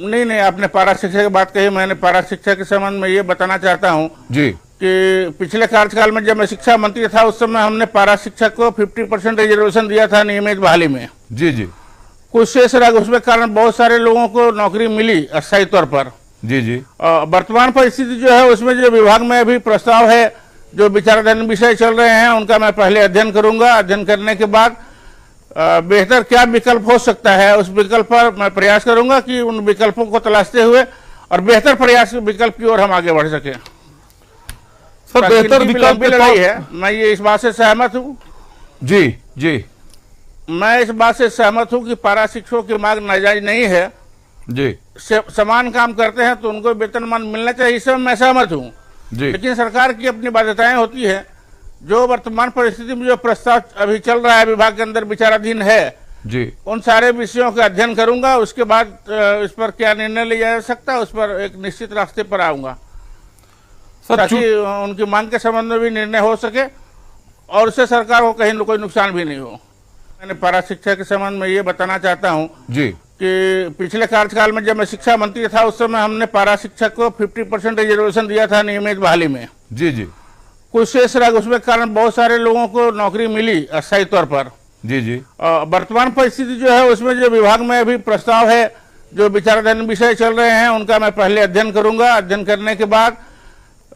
नहीं नहीं, आपने पारा शिक्षा की बात कही। मैंने पारा शिक्षा के संबंध में ये बताना चाहता हूँ जी कि पिछले कार्यकाल में जब मैं शिक्षा मंत्री था उस समय हमने पारा शिक्षा को 50% रिजर्वेशन दिया था नियमित बहाली में। जी जी कुछ शेष रह गया, उसके कारण बहुत सारे लोगों को नौकरी मिली अस्थायी तौर पर। जी जी वर्तमान परिस्थिति जो है उसमें जो विभाग में अभी प्रस्ताव है, जो विचाराधीन विषय चल रहे हैं उनका मैं पहले अध्ययन करूंगा। अध्ययन करने के बाद बेहतर क्या विकल्प हो सकता है उस विकल्प पर मैं प्रयास करूंगा कि उन विकल्पों को तलाशते हुए और बेहतर प्रयास विकल्प की ओर हम आगे बढ़ सके। सर बेहतर विकल्प की लड़ाई है, मैं ये इस बात से सहमत हूँ। जी जी मैं इस बात से सहमत हूँ कि पारा शिक्षकों की मांग नाजायज नहीं है। जी समान काम करते हैं तो उनको वेतनमान मिलना चाहिए, इससे मैं सहमत हूँ। जी लेकिन सरकार की अपनी बाध्यताएं होती है। जो वर्तमान परिस्थिति में जो प्रस्ताव अभी चल रहा है विभाग के अंदर विचाराधीन है, जी उन सारे विषयों का अध्ययन करूंगा। उसके बाद इस पर क्या निर्णय लिया जा सकता है उस पर एक निश्चित रास्ते पर आऊंगा, ताकि उनकी मांग के संबंध में भी निर्णय हो सके और उससे सरकार को कहीं कोई नुकसान भी नहीं हो। मैंने पारा शिक्षा के संबंध में ये बताना चाहता हूँ जी कि पिछले कार्यकाल में जब मैं शिक्षा मंत्री था उस समय हमने पारा शिक्षा को 50% रिजर्वेशन दिया था नियमित बहाली में। जी जी कुछ शेष रह गया, उसके कारण बहुत सारे लोगों को नौकरी मिली अस्थायी तौर पर। जी जी वर्तमान परिस्थिति जो है उसमें जो विभाग में अभी प्रस्ताव है, जो विचाराधीन विषय चल रहे हैं उनका मैं पहले अध्ययन करूंगा। अध्ययन करने के बाद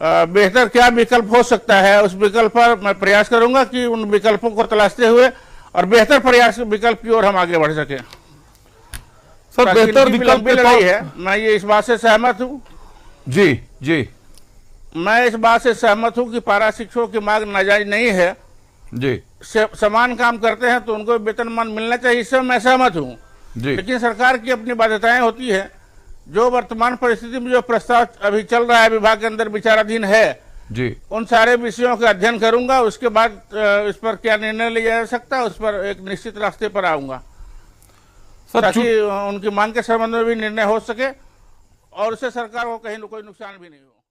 बेहतर क्या विकल्प हो सकता है उस विकल्प पर मैं प्रयास करूंगा कि उन विकल्पों को तलाशते हुए और बेहतर प्रयास विकल्प की ओर हम आगे बढ़ सके। सर बेहतर विकल्प की लड़ाई है, मैं ये इस बात से सहमत हूँ। जी जी मैं इस बात से सहमत हूँ कि पारा शिक्षकों की मांग नाजायज नहीं है। जी समान काम करते हैं तो उनको वेतनमान मिलना चाहिए, इससे मैं सहमत हूँ। जी लेकिन सरकार की अपनी बाध्यताएं होती है। जो वर्तमान परिस्थिति में जो प्रस्ताव अभी चल रहा है विभाग के अंदर विचाराधीन है, जी उन सारे विषयों का अध्ययन करूंगा। उसके बाद इस पर क्या निर्णय लिया जा सकता है उस पर एक निश्चित रास्ते पर आऊंगा, ताकि उनकी मांग के संबंध में भी निर्णय हो सके और उससे सरकार को कहीं कोई नुकसान भी नहीं हो।